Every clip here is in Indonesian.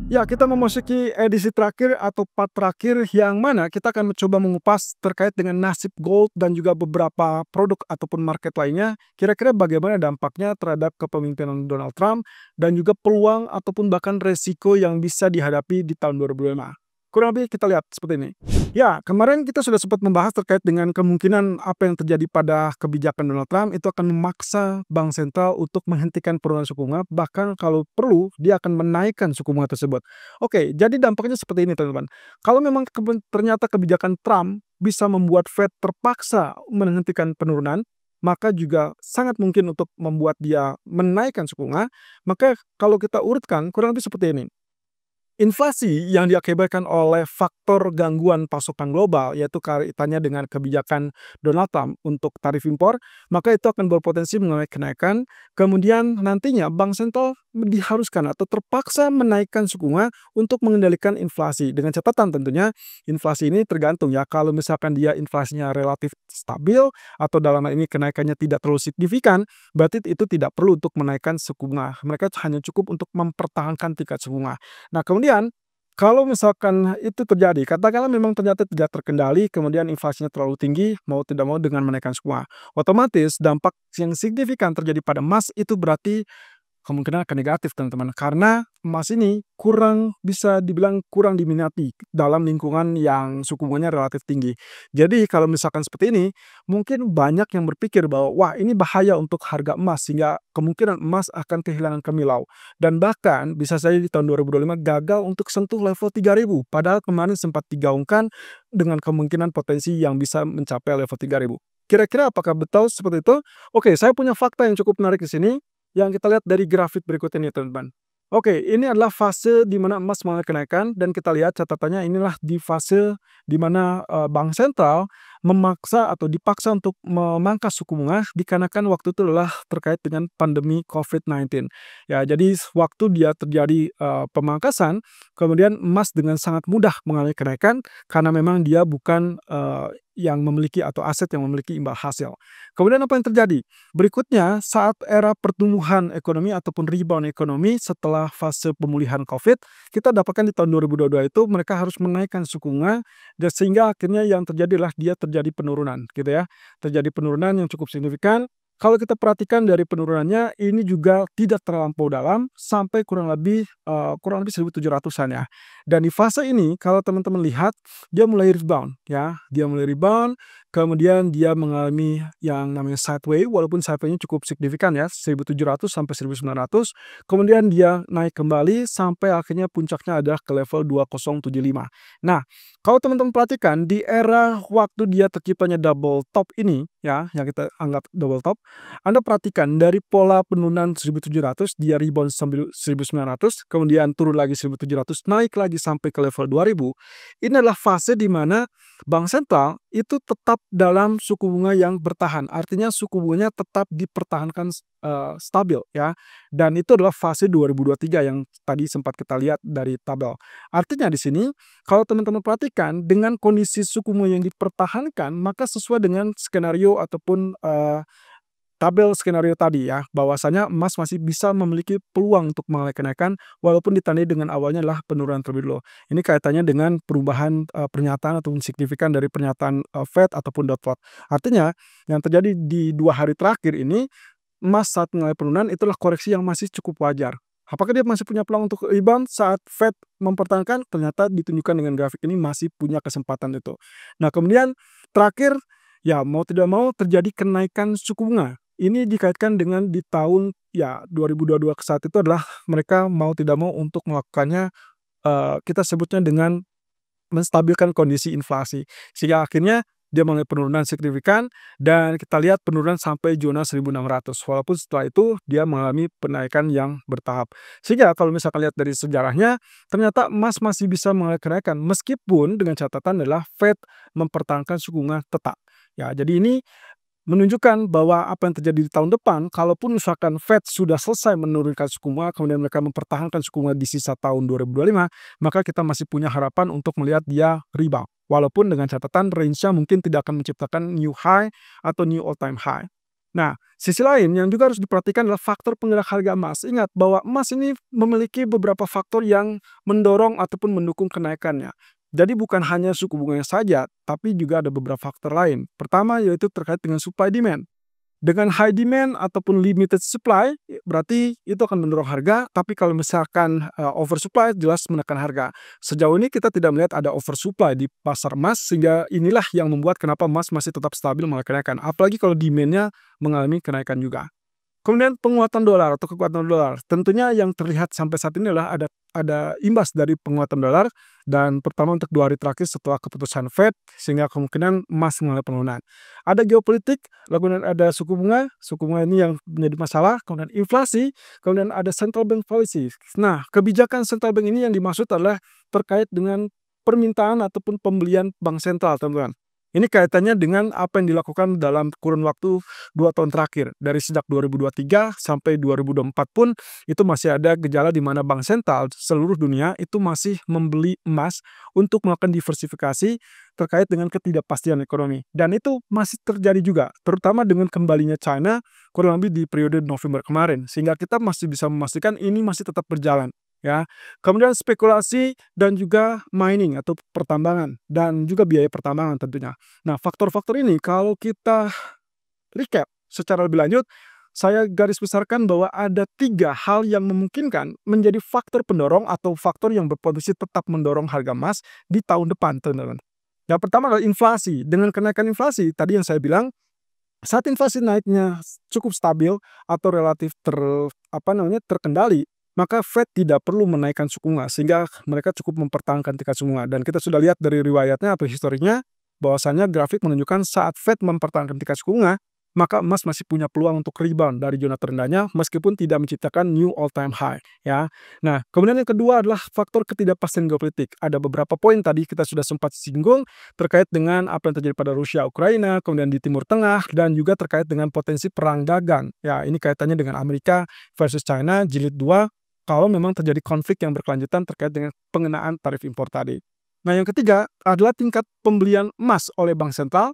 Ya, kita memasuki edisi terakhir atau part terakhir yang mana kita akan mencoba mengupas terkait dengan nasib gold dan juga beberapa produk ataupun market lainnya. Kira-kira bagaimana dampaknya terhadap kepemimpinan Donald Trump dan juga peluang ataupun bahkan resiko yang bisa dihadapi di tahun 2025. Kurang lebih kita lihat seperti ini. Ya, kemarin kita sudah sempat membahas terkait dengan kemungkinan apa yang terjadi pada kebijakan Donald Trump itu akan memaksa bank sentral untuk menghentikan penurunan suku bunga, bahkan kalau perlu dia akan menaikkan suku bunga tersebut. Oke, jadi dampaknya seperti ini teman-teman. Kalau memang ternyata kebijakan Trump bisa membuat Fed terpaksa menghentikan penurunan, maka juga sangat mungkin untuk membuat dia menaikkan suku bunga. Maka kalau kita urutkan kurang lebih seperti ini. Inflasi yang diakibatkan oleh faktor gangguan pasokan global, yaitu kaitannya dengan kebijakan Donald Trump untuk tarif impor, maka itu akan berpotensi mengalami kenaikan. Kemudian nantinya bank sentral diharuskan atau terpaksa menaikkan suku bunga untuk mengendalikan inflasi. Dengan catatan tentunya inflasi ini tergantung ya, kalau misalkan dia inflasinya relatif stabil atau dalam hal ini kenaikannya tidak terlalu signifikan, berarti itu tidak perlu untuk menaikkan suku bunga. Mereka hanya cukup untuk mempertahankan tingkat suku bunga. Nah, kemudian kalau misalkan itu terjadi, katakanlah memang ternyata tidak terkendali, kemudian inflasinya terlalu tinggi, mau tidak mau dengan menaikkan suku bunga, otomatis dampak yang signifikan terjadi pada emas itu berarti kemungkinan akan negatif teman-teman, karena emas ini bisa dibilang kurang diminati dalam lingkungan yang suku bunganya relatif tinggi. Jadi kalau misalkan seperti ini, mungkin banyak yang berpikir bahwa wah ini bahaya untuk harga emas sehingga kemungkinan emas akan kehilangan kemilau. Dan bahkan bisa saja di tahun 2025 gagal untuk sentuh level 3.000, padahal kemarin sempat digaungkan dengan kemungkinan potensi yang bisa mencapai level 3.000. Kira-kira apakah betul seperti itu? Oke, saya punya fakta yang cukup menarik di sini yang kita lihat dari grafik berikut ini teman-teman. Oke, ini adalah fase di mana emas mengalami kenaikan dan kita lihat catatannya inilah di fase di mana bank sentral memaksa atau dipaksa untuk memangkas suku bunga dikarenakan waktu itu adalah terkait dengan pandemi COVID-19. Ya, jadi waktu dia terjadi pemangkasan, kemudian emas dengan sangat mudah mengalami kenaikan karena memang dia bukan yang memiliki atau aset yang memiliki imbal hasil. Kemudian apa yang terjadi? Berikutnya, saat era pertumbuhan ekonomi ataupun rebound ekonomi setelah fase pemulihan COVID, kita dapatkan di tahun 2022 itu mereka harus menaikkan suku bunga dan sehingga akhirnya yang terjadi adalah dia terjadi penurunan gitu ya. Terjadi penurunan yang cukup signifikan. Kalau kita perhatikan dari penurunannya ini juga tidak terlampau dalam sampai kurang lebih 1.700-an ya. Dan di fase ini kalau teman-teman lihat dia mulai rebound ya. Dia mulai rebound, kemudian dia mengalami yang namanya sideway walaupun sideway-nya cukup signifikan ya, 1.700 sampai 1.900. Kemudian dia naik kembali sampai akhirnya puncaknya adalah ke level 2075. Nah, kalau teman-teman perhatikan di era waktu dia terciptanya double top ini ya, yang kita anggap double top, Anda perhatikan dari pola penurunan 1.700 dia rebound sambil 1.900, kemudian turun lagi 1.700, naik lagi sampai ke level 2.000. Ini adalah fase di mana bank sentral itu tetap dalam suku bunga yang bertahan. Artinya suku bunganya tetap dipertahankan stabil ya. Dan itu adalah fase 2023 yang tadi sempat kita lihat dari tabel. Artinya di sini kalau teman-teman perhatikan dengan kondisi suku bunga yang dipertahankan, maka sesuai dengan skenario ataupun tabel skenario tadi ya, bahwasanya emas masih bisa memiliki peluang untuk mengalami kenaikan walaupun ditandai dengan awalnya adalah penurunan terlebih dulu. Ini kaitannya dengan perubahan pernyataan ataupun signifikan dari pernyataan Fed ataupun dot plot. Artinya yang terjadi di 2 hari terakhir ini emas saat mengalami penurunan itulah koreksi yang masih cukup wajar. Apakah dia masih punya peluang untuk rebound saat Fed mempertahankan? Ternyata ditunjukkan dengan grafik ini masih punya kesempatan itu. Nah, kemudian terakhir ya mau tidak mau terjadi kenaikan suku bunga. Ini dikaitkan dengan di tahun ya 2022 ke saat itu adalah mereka mau tidak mau untuk melakukannya, kita sebutnya dengan menstabilkan kondisi inflasi. Sehingga akhirnya dia mengalami penurunan signifikan dan kita lihat penurunan sampai zona 1.600. Walaupun setelah itu dia mengalami penaikan yang bertahap. Sehingga kalau misalkan lihat dari sejarahnya, ternyata emas masih bisa mengalami kenaikan meskipun dengan catatan adalah Fed mempertahankan suku bunga tetap. Ya, jadi ini menunjukkan bahwa apa yang terjadi di tahun depan, kalaupun misalkan Fed sudah selesai menurunkan suku bunga, kemudian mereka mempertahankan suku bunga di sisa tahun 2025, maka kita masih punya harapan untuk melihat dia rebound. Walaupun dengan catatan range-nya mungkin tidak akan menciptakan new high atau new all time high. Nah, sisi lain yang juga harus diperhatikan adalah faktor penggerak harga emas. Ingat bahwa emas ini memiliki beberapa faktor yang mendorong ataupun mendukung kenaikannya. Jadi bukan hanya suku bunganya saja, tapi juga ada beberapa faktor lain. Pertama yaitu terkait dengan supply demand. Dengan high demand ataupun limited supply, berarti itu akan mendorong harga, tapi kalau misalkan oversupply jelas menekan harga. Sejauh ini kita tidak melihat ada oversupply di pasar emas, sehingga inilah yang membuat kenapa emas masih tetap stabil malah kenaikan. Apalagi kalau demand-nya mengalami kenaikan juga. Kemudian penguatan dolar atau kekuatan dolar. Tentunya yang terlihat sampai saat ini adalah ada imbas dari penguatan dolar dan pertama untuk 2 hari terakhir setelah keputusan Fed sehingga kemungkinan emas mengalami penurunan. Ada geopolitik, kemudian ada suku bunga ini yang menjadi masalah, kemudian inflasi, kemudian ada central bank policy. Nah, kebijakan central bank ini yang dimaksud adalah terkait dengan permintaan ataupun pembelian bank sentral, teman-teman. Ini kaitannya dengan apa yang dilakukan dalam kurun waktu 2 tahun terakhir. Dari sejak 2023 sampai 2024 pun itu masih ada gejala di mana bank sentral seluruh dunia itu masih membeli emas untuk melakukan diversifikasi terkait dengan ketidakpastian ekonomi. Dan itu masih terjadi juga, terutama dengan kembalinya China kurang lebih di periode November kemarin. Sehingga kita masih bisa memastikan ini masih tetap berjalan. Ya, kemudian spekulasi dan juga mining atau pertambangan dan juga biaya pertambangan tentunya. Nah, faktor-faktor ini kalau kita recap secara lebih lanjut, saya garis besarkan bahwa ada 3 hal yang memungkinkan menjadi faktor pendorong atau faktor yang berpotensi tetap mendorong harga emas di tahun depan, teman-teman. Yang pertama adalah inflasi. Dengan kenaikan inflasi, tadi yang saya bilang, saat inflasi naiknya cukup stabil atau relatif terkendali, maka Fed tidak perlu menaikkan suku bunga sehingga mereka cukup mempertahankan tingkat suku bunga. Dan kita sudah lihat dari riwayatnya atau historinya bahwasannya grafik menunjukkan saat Fed mempertahankan tingkat suku bunga, maka emas masih punya peluang untuk rebound dari zona terendahnya meskipun tidak menciptakan new all time high, ya. Nah, kemudian yang kedua adalah faktor ketidakpastian geopolitik. Ada beberapa poin tadi kita sudah sempat singgung terkait dengan apa yang terjadi pada Rusia Ukraina, kemudian di Timur Tengah dan juga terkait dengan potensi perang dagang. Ya, ini kaitannya dengan Amerika versus China jilid 2 kalau memang terjadi konflik yang berkelanjutan terkait dengan pengenaan tarif impor tadi. Nah, yang ketiga adalah tingkat pembelian emas oleh bank sentral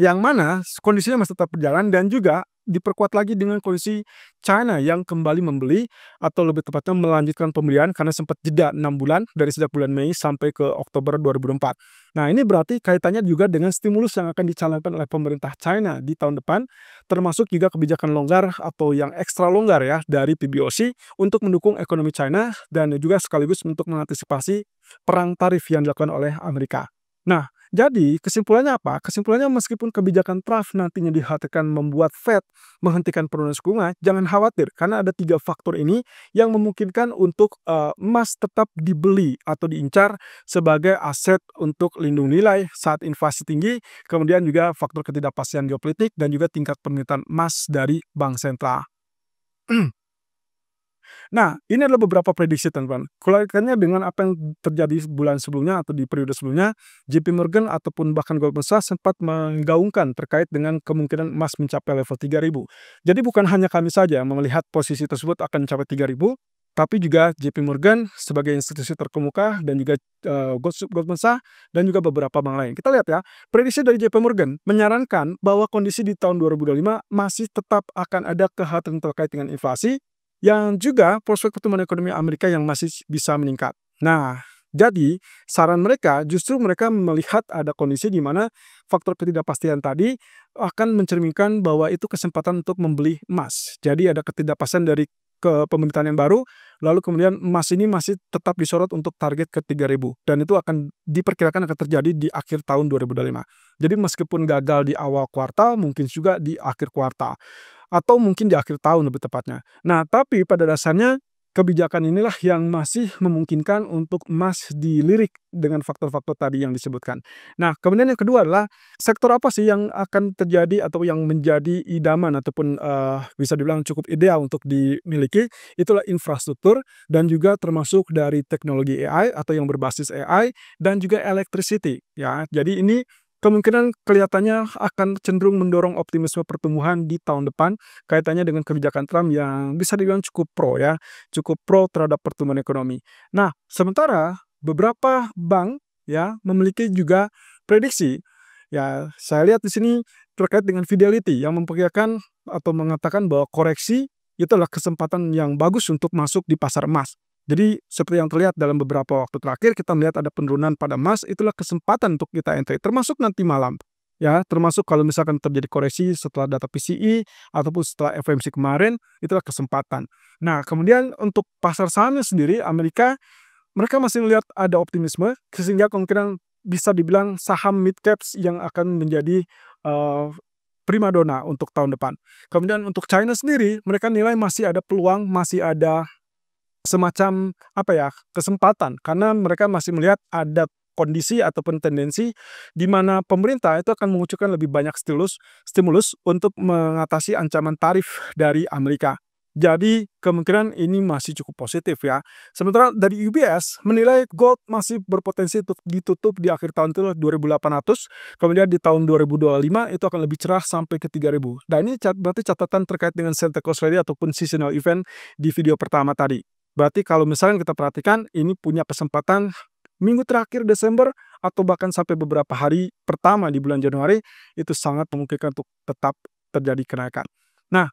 yang mana kondisinya masih tetap berjalan dan juga diperkuat lagi dengan kondisi China yang kembali membeli atau lebih tepatnya melanjutkan pembelian karena sempat jeda 6 bulan dari sejak bulan Mei sampai ke Oktober 2024. Nah, ini berarti kaitannya juga dengan stimulus yang akan dicanangkan oleh pemerintah China di tahun depan, termasuk juga kebijakan longgar atau yang ekstra longgar ya dari PBOC untuk mendukung ekonomi China dan juga sekaligus untuk mengantisipasi perang tarif yang dilakukan oleh Amerika. Nah, jadi kesimpulannya apa? Kesimpulannya meskipun kebijakan Trump nantinya dikhawatirkan membuat Fed menghentikan penurunan suku bunga, jangan khawatir karena ada 3 faktor ini yang memungkinkan untuk emas tetap dibeli atau diincar sebagai aset untuk lindung nilai saat inflasi tinggi, kemudian juga faktor ketidakpastian geopolitik dan juga tingkat permintaan emas dari bank sentral. Nah, ini adalah beberapa prediksi, teman-teman. Kaitannya dengan apa yang terjadi bulan sebelumnya atau di periode sebelumnya, JP Morgan ataupun bahkan Goldman Sachs sempat menggaungkan terkait dengan kemungkinan emas mencapai level 3.000. Jadi bukan hanya kami saja yang melihat posisi tersebut akan mencapai 3.000, tapi juga JP Morgan sebagai institusi terkemuka dan juga Goldman Sachs dan juga beberapa bank lain. Kita lihat ya, prediksi dari JP Morgan menyarankan bahwa kondisi di tahun 2025 masih tetap akan ada kekhawatiran terkait dengan inflasi yang juga prospek pertumbuhan ekonomi Amerika yang masih bisa meningkat. Nah, jadi saran mereka justru mereka melihat ada kondisi di mana faktor ketidakpastian tadi akan mencerminkan bahwa itu kesempatan untuk membeli emas. Jadi ada ketidakpastian dari kepemerintahan yang baru, lalu kemudian emas ini masih tetap disorot untuk target ke 3.000 dan itu akan diperkirakan akan terjadi di akhir tahun 2025. Jadi meskipun gagal di awal kuartal, mungkin juga di akhir kuartal atau mungkin di akhir tahun lebih tepatnya. Nah, tapi pada dasarnya kebijakan inilah yang masih memungkinkan untuk emas dilirik dengan faktor-faktor tadi yang disebutkan. Nah, kemudian yang kedua adalah sektor apa sih yang akan terjadi atau yang menjadi idaman ataupun bisa dibilang cukup ideal untuk dimiliki, itulah infrastruktur dan juga termasuk dari teknologi AI atau yang berbasis AI dan juga electricity ya. Jadi ini kemungkinan kelihatannya akan cenderung mendorong optimisme pertumbuhan di tahun depan kaitannya dengan kebijakan Trump yang bisa dibilang cukup pro ya, cukup pro terhadap pertumbuhan ekonomi. Nah, sementara beberapa bank ya memiliki juga prediksi. Ya, saya lihat di sini terkait dengan Fidelity yang memperkirakan atau mengatakan bahwa koreksi itu adalah kesempatan yang bagus untuk masuk di pasar emas. Jadi seperti yang terlihat dalam beberapa waktu terakhir kita melihat ada penurunan pada emas, itulah kesempatan untuk kita entry termasuk nanti malam. Ya, termasuk kalau misalkan terjadi koreksi setelah data PCE ataupun setelah FOMC kemarin, itulah kesempatan. Nah, kemudian untuk pasar sahamnya sendiri Amerika, mereka masih melihat ada optimisme sehingga kemungkinan bisa dibilang saham mid caps yang akan menjadi primadona untuk tahun depan. Kemudian untuk China sendiri, mereka nilai masih ada peluang, masih ada semacam apa ya, kesempatan karena mereka masih melihat ada kondisi ataupun tendensi di mana pemerintah itu akan mengucurkan lebih banyak stimulus untuk mengatasi ancaman tarif dari Amerika. Jadi kemungkinan ini masih cukup positif ya. Sementara dari UBS menilai gold masih berpotensi untuk ditutup di akhir tahun itu 2.800, kemudian di tahun 2025 itu akan lebih cerah sampai ke 3.000. Dan ini berarti catatan terkait dengan Santa Claus Rally ataupun seasonal event di video pertama tadi. Berarti kalau misalnya kita perhatikan ini punya kesempatan minggu terakhir Desember atau bahkan sampai beberapa hari pertama di bulan Januari itu sangat memungkinkan untuk tetap terjadi kenaikan. Nah,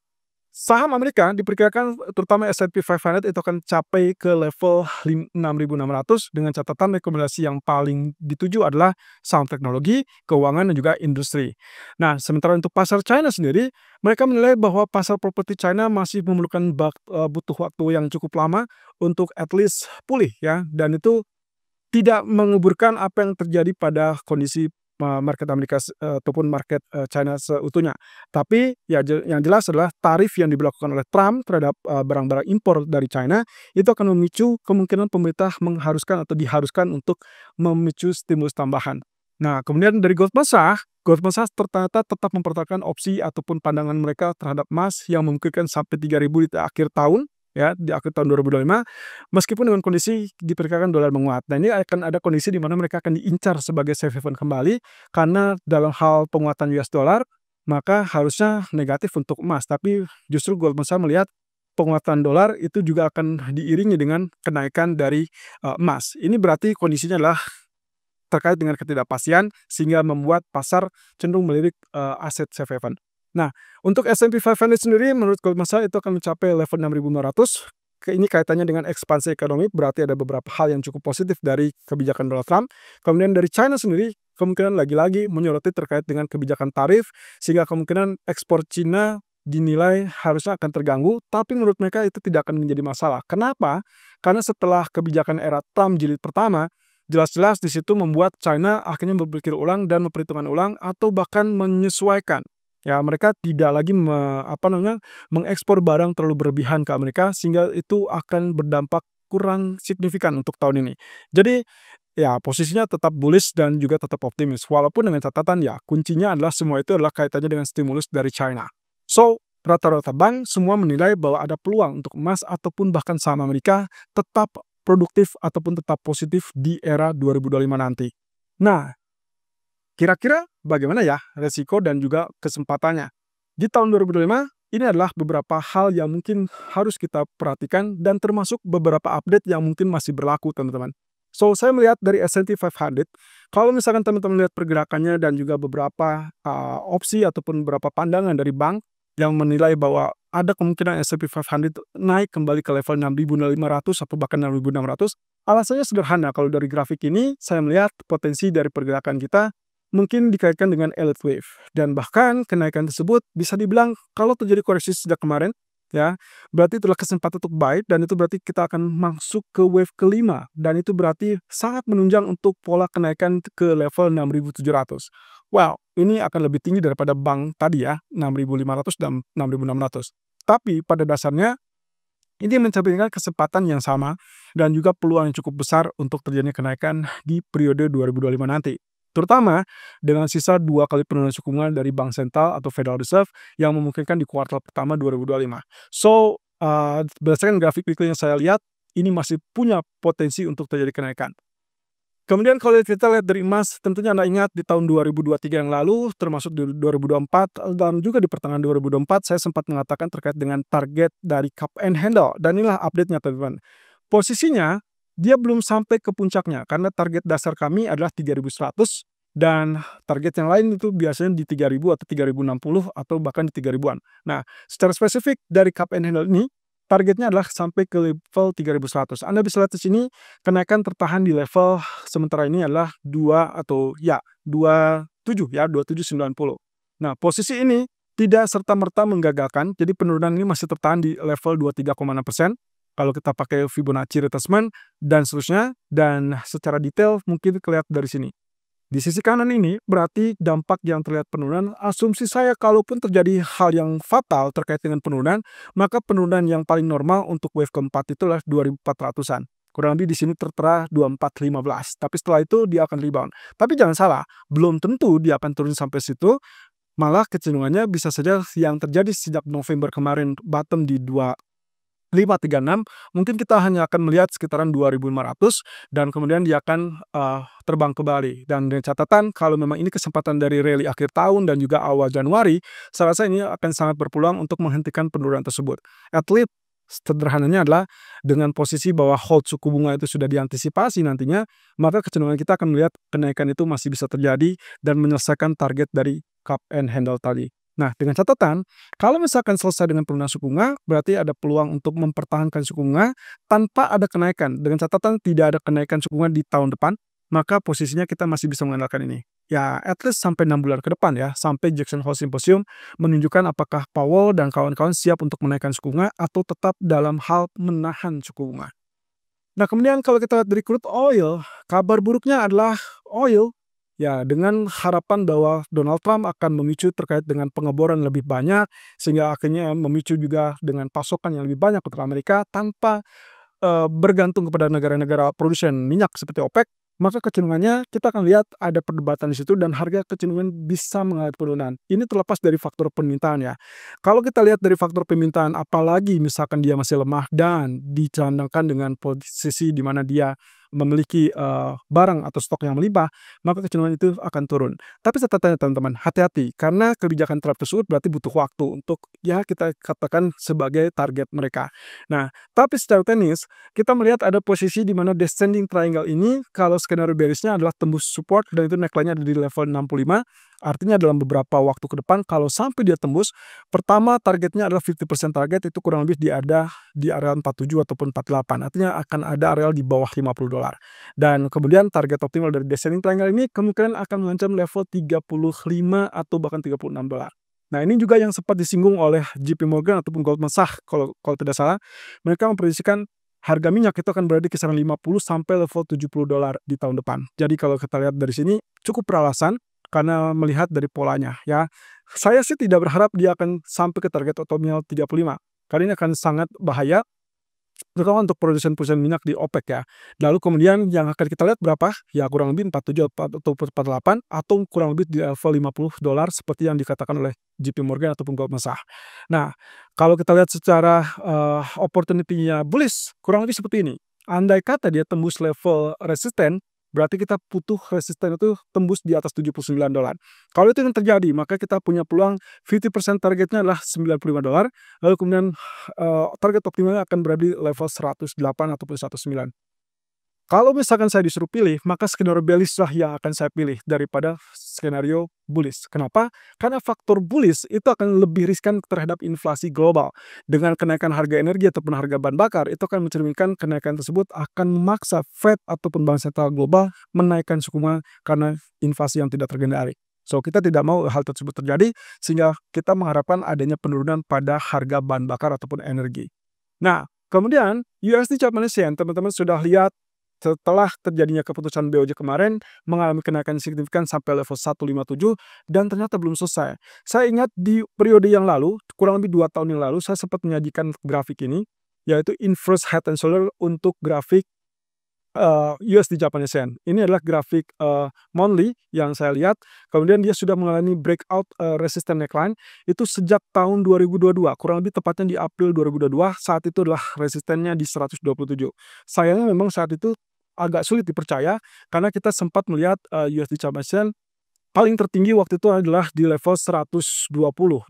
saham Amerika diperkirakan terutama S&P 500 itu akan capai ke level 6.600 dengan catatan rekomendasi yang paling dituju adalah saham teknologi, keuangan, dan juga industri. Nah, sementara untuk pasar China sendiri, mereka menilai bahwa pasar properti China masih memerlukan butuh waktu yang cukup lama untuk at least pulih ya, dan itu tidak menguburkan apa yang terjadi pada kondisi market Amerika ataupun market China seutuhnya. Tapi ya yang jelas adalah tarif yang diberlakukan oleh Trump terhadap barang-barang impor dari China itu akan memicu kemungkinan pemerintah mengharuskan atau diharuskan untuk memicu stimulus tambahan. Nah, kemudian dari Goldman Sachs ternyata tetap mempertahankan opsi ataupun pandangan mereka terhadap emas yang memungkinkan sampai 3.000 di akhir tahun ya, di akhir tahun 2025 meskipun dengan kondisi diperkirakan dolar menguat. Nah, ini akan ada kondisi di mana mereka akan diincar sebagai safe haven kembali karena dalam hal penguatan US dollar maka harusnya negatif untuk emas, tapi justru Goldman Sachs melihat penguatan dolar itu juga akan diiringi dengan kenaikan dari emas. Ini berarti kondisinya adalah terkait dengan ketidakpastian sehingga membuat pasar cenderung melirik aset safe haven. Nah, untuk S&P 500 sendiri menurut Goldman Sachs itu akan mencapai level 6.500. Ini kaitannya dengan ekspansi ekonomi, berarti ada beberapa hal yang cukup positif dari kebijakan Donald Trump. Kemudian dari China sendiri, kemungkinan lagi-lagi menyoroti terkait dengan kebijakan tarif, sehingga kemungkinan ekspor China dinilai harusnya akan terganggu, tapi menurut mereka itu tidak akan menjadi masalah. Kenapa? Karena setelah kebijakan era Trump jilid pertama, jelas-jelas di situ membuat China akhirnya berpikir ulang dan memperhitungkan ulang atau bahkan menyesuaikan. Ya, mereka tidak lagi mengekspor barang terlalu berlebihan ke Amerika sehingga itu akan berdampak kurang signifikan untuk tahun ini. Jadi, ya posisinya tetap bullish dan juga tetap optimis. Walaupun dengan catatan ya kuncinya adalah semua itu adalah kaitannya dengan stimulus dari China. So, rata-rata bank semua menilai bahwa ada peluang untuk emas ataupun bahkan saham Amerika tetap produktif ataupun tetap positif di era 2025 nanti. Nah, kira-kira bagaimana ya resiko dan juga kesempatannya? Di tahun 2025, ini adalah beberapa hal yang mungkin harus kita perhatikan dan termasuk beberapa update yang mungkin masih berlaku, teman-teman. So, saya melihat dari S&P 500, kalau misalkan teman-teman lihat pergerakannya dan juga beberapa opsi ataupun beberapa pandangan dari bank yang menilai bahwa ada kemungkinan S&P 500 naik kembali ke level 6.500 atau bahkan 6.600, alasannya sederhana. Kalau dari grafik ini, saya melihat potensi dari pergerakan kita mungkin dikaitkan dengan elite wave, dan bahkan kenaikan tersebut bisa dibilang kalau terjadi koreksi sejak kemarin ya, berarti itulah kesempatan untuk buy dan itu berarti kita akan masuk ke wave kelima dan itu berarti sangat menunjang untuk pola kenaikan ke level 6.700. Wow, ini akan lebih tinggi daripada bank tadi ya, 6.500 dan 6.600. Tapi pada dasarnya ini mencerminkan kesempatan yang sama dan juga peluang yang cukup besar untuk terjadinya kenaikan di periode 2025 nanti. Terutama dengan sisa 2 kali penurunan suku bunga dari Bank Sentral atau Federal Reserve yang memungkinkan di kuartal pertama 2025. So, berdasarkan grafik weekly yang saya lihat, ini masih punya potensi untuk terjadi kenaikan. Kemudian kalau kita lihat dari emas, tentunya Anda ingat di tahun 2023 yang lalu, termasuk di 2024, dan juga di pertengahan 2024, saya sempat mengatakan terkait dengan target dari cup and handle. Dan inilah update-nya, teman-teman. Posisinya, dia belum sampai ke puncaknya, karena target dasar kami adalah 3.100, dan target yang lain itu biasanya di 3.000 atau 3.060 atau bahkan di 3.000-an. Nah, secara spesifik dari cup and handle ini, targetnya adalah sampai ke level 3.100. Anda bisa lihat di sini, kenaikan tertahan di level sementara ini adalah 2 atau ya 27 ya, 2790. Nah, posisi ini tidak serta-merta menggagalkan, jadi penurunan ini masih tertahan di level 23,6%. Kalau kita pakai Fibonacci retracement dan seterusnya, dan secara detail mungkin kelihatan dari sini. Di sisi kanan ini berarti dampak yang terlihat penurunan. Asumsi saya kalaupun terjadi hal yang fatal terkait dengan penurunan, maka penurunan yang paling normal untuk wave keempat itu adalah 2.400-an. Kurang lebih di sini tertera 2415. Tapi setelah itu dia akan rebound. Tapi jangan salah, belum tentu dia akan turun sampai situ. Malah kecenderungannya bisa saja yang terjadi sejak November kemarin bottom di 536, mungkin kita hanya akan melihat sekitaran 2.500 dan kemudian dia akan terbang ke Bali. Dan dengan catatan kalau memang ini kesempatan dari rally akhir tahun dan juga awal Januari, saya rasa ini akan sangat berpeluang untuk menghentikan penurunan tersebut. At least sederhananya adalah dengan posisi bahwa hold suku bunga itu sudah diantisipasi nantinya, maka kecenderungan kita akan melihat kenaikan itu masih bisa terjadi dan menyelesaikan target dari cup and handle tadi. Nah, dengan catatan, kalau misalkan selesai dengan penurunan suku bunga, berarti ada peluang untuk mempertahankan suku bunga tanpa ada kenaikan. Dengan catatan tidak ada kenaikan suku bunga di tahun depan, maka posisinya kita masih bisa mengandalkan ini. Ya, at least sampai 6 bulan ke depan ya, sampai Jackson Hole Symposium menunjukkan apakah Powell dan kawan-kawan siap untuk menaikkan suku bunga atau tetap dalam hal menahan suku bunga. Nah, kemudian kalau kita lihat dari crude oil, kabar buruknya adalah oil. Ya, dengan harapan bahwa Donald Trump akan memicu terkait dengan pengeboran lebih banyak, sehingga akhirnya memicu juga dengan pasokan yang lebih banyak untuk Amerika tanpa bergantung kepada negara-negara produsen minyak seperti OPEC, maka kecenderungannya kita akan lihat ada perdebatan di situ dan harga kecenderungan bisa mengalami penurunan. Ini terlepas dari faktor permintaan ya. Kalau kita lihat dari faktor permintaan, apalagi misalkan dia masih lemah dan dicandangkan dengan posisi di mana dia memiliki barang atau stok yang melimpah, maka kecenderungan itu akan turun. Tapi catatannya teman-teman, hati-hati karena kebijakan Trump tersebut berarti butuh waktu untuk ya kita katakan sebagai target mereka. Nah, tapi secara teknis kita melihat ada posisi di mana descending triangle ini kalau skenario bearishnya adalah tembus support dan itu neckline-nya ada di level 65. Artinya dalam beberapa waktu ke depan kalau sampai dia tembus, pertama targetnya adalah 50% target, itu kurang lebih ada di area 47 ataupun 48. Artinya akan ada area di bawah $50. Dan kemudian target optimal dari descending triangle ini kemungkinan akan mengancam level 35 atau bahkan $36. Nah, ini juga yang sempat disinggung oleh JP Morgan ataupun Goldman Sachs kalau tidak salah. Mereka memprediksikan harga minyak itu akan berada di kisaran 50 sampai level $70 di tahun depan. Jadi kalau kita lihat dari sini cukup beralasan karena melihat dari polanya ya. Saya sih tidak berharap dia akan sampai ke target optimal 35. Karena ini akan sangat bahaya terutama untuk produsen-produsen minyak di OPEC ya. Lalu kemudian yang akan kita lihat berapa? Ya kurang lebih 47 atau 48 atau kurang lebih di level $50 seperti yang dikatakan oleh JP Morgan ataupun Goldman Sachs. Nah, kalau kita lihat secara opportunity-nya bullish kurang lebih seperti ini. Andai kata dia tembus level resisten, berarti kita butuh resisten itu tembus di atas $79. Kalau itu yang terjadi, maka kita punya peluang 50% targetnya adalah $95. Lalu kemudian target optimalnya akan berada di level 108 ataupun 109. Kalau misalkan saya disuruh pilih, maka skenario bearish lah yang akan saya pilih daripada skenario bullish. Kenapa? Karena faktor bullish itu akan lebih riskan terhadap inflasi global. Dengan kenaikan harga energi ataupun harga bahan bakar, itu akan mencerminkan kenaikan tersebut akan memaksa Fed ataupun Bank Sentral Global menaikkan suku bunga karena inflasi yang tidak terkendali. So, kita tidak mau hal tersebut terjadi, sehingga kita mengharapkan adanya penurunan pada harga bahan bakar ataupun energi. Nah, kemudian USD Japanese Yen, teman-teman sudah lihat setelah terjadinya keputusan BOJ kemarin mengalami kenaikan signifikan sampai level 157 dan ternyata belum selesai. Saya ingat di periode yang lalu, kurang lebih 2 tahun yang lalu, saya sempat menyajikan grafik ini, yaitu inverse head and shoulder untuk grafik USD Japanese Yen. Ini adalah grafik monthly yang saya lihat. Kemudian dia sudah mengalami breakout resistance neckline itu sejak tahun 2022, kurang lebih tepatnya di April 2022. Saat itu adalah resistennya di 127. Sayangnya memang saat itu agak sulit dipercaya karena kita sempat melihat USD Japanese Yen paling tertinggi waktu itu adalah di level 120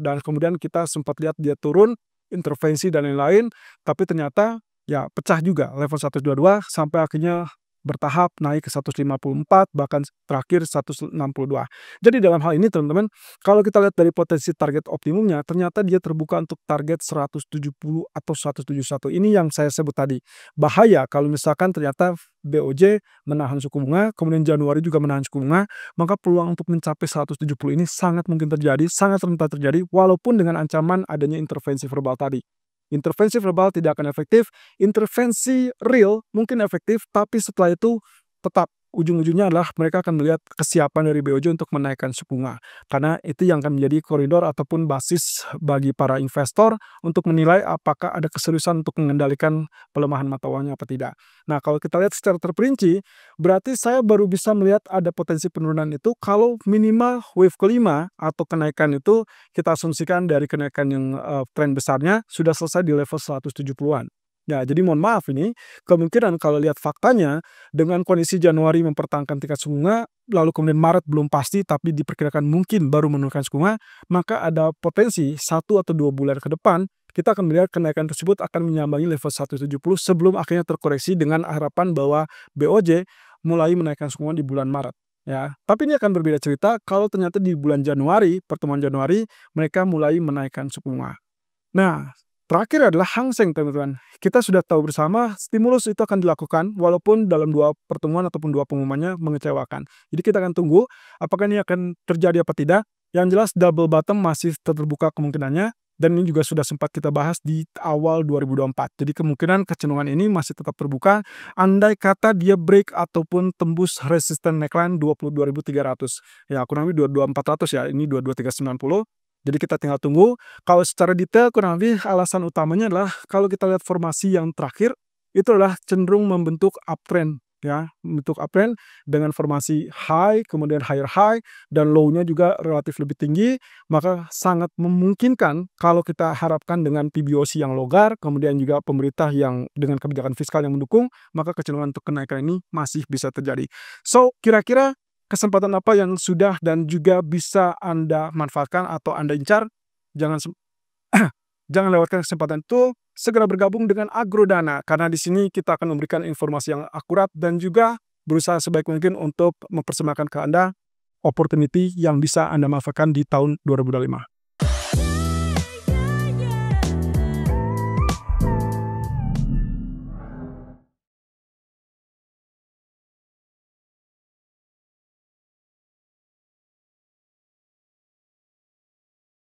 dan kemudian kita sempat lihat dia turun, intervensi dan lain-lain, tapi ternyata ya pecah juga level 122 sampai akhirnya bertahap naik ke 154, bahkan terakhir 162. Jadi dalam hal ini teman-teman, kalau kita lihat dari potensi target optimumnya, ternyata dia terbuka untuk target 170 atau 171. Ini yang saya sebut tadi. Bahaya kalau misalkan ternyata BOJ menahan suku bunga, kemudian Januari juga menahan suku bunga, maka peluang untuk mencapai 170 ini sangat mungkin terjadi, sangat rentan terjadi, walaupun dengan ancaman adanya intervensi verbal tadi. Intervensi verbal tidak akan efektif, intervensi real mungkin efektif, tapi setelah itu tetap ujung-ujungnya adalah mereka akan melihat kesiapan dari BOJ untuk menaikkan suku bunga. Karena itu yang akan menjadi koridor ataupun basis bagi para investor untuk menilai apakah ada keseriusan untuk mengendalikan pelemahan mata uangnya apa tidak. Nah, kalau kita lihat secara terperinci, berarti saya baru bisa melihat ada potensi penurunan itu kalau minimal wave kelima atau kenaikan itu kita asumsikan dari kenaikan yang tren besarnya sudah selesai di level 170-an. Ya, jadi mohon maaf ini, kemungkinan kalau lihat faktanya, dengan kondisi Januari mempertahankan tingkat suku bunga, lalu kemudian Maret belum pasti tapi diperkirakan mungkin baru menurunkan suku bunga, maka ada potensi 1 atau 2 bulan ke depan, kita akan melihat kenaikan tersebut akan menyambangi level 170 sebelum akhirnya terkoreksi dengan harapan bahwa BOJ mulai menaikkan suku bunga di bulan Maret. Ya, tapi ini akan berbeda cerita kalau ternyata di bulan Januari, pertemuan Januari, mereka mulai menaikkan suku bunga. Nah, terakhir adalah Hang Seng, teman-teman. Kita sudah tahu bersama stimulus itu akan dilakukan walaupun dalam 2 pertemuan ataupun 2 pengumumannya mengecewakan. Jadi kita akan tunggu apakah ini akan terjadi apa tidak. Yang jelas double bottom masih terbuka kemungkinannya dan ini juga sudah sempat kita bahas di awal 2024. Jadi kemungkinan kecenderungan ini masih tetap terbuka andai kata dia break ataupun tembus resisten neckline 22.300. Ya, kurang lebih 22.400 ya. Ini 22.390. Jadi kita tinggal tunggu. Kalau secara detail kurang lebih alasan utamanya adalah kalau kita lihat formasi yang terakhir itu adalah cenderung membentuk uptrend ya, membentuk uptrend dengan formasi high, kemudian higher high dan low-nya juga relatif lebih tinggi, maka sangat memungkinkan kalau kita harapkan dengan PBOC yang longgar, kemudian juga pemerintah yang dengan kebijakan fiskal yang mendukung, maka kecenderungan untuk kenaikan ini masih bisa terjadi. So, kira-kira kesempatan apa yang sudah dan juga bisa Anda manfaatkan atau Anda incar? Jangan jangan lewatkan kesempatan itu, segera bergabung dengan Agrodana karena di sini kita akan memberikan informasi yang akurat dan juga berusaha sebaik mungkin untuk mempersembahkan ke Anda opportunity yang bisa Anda manfaatkan di tahun 2025.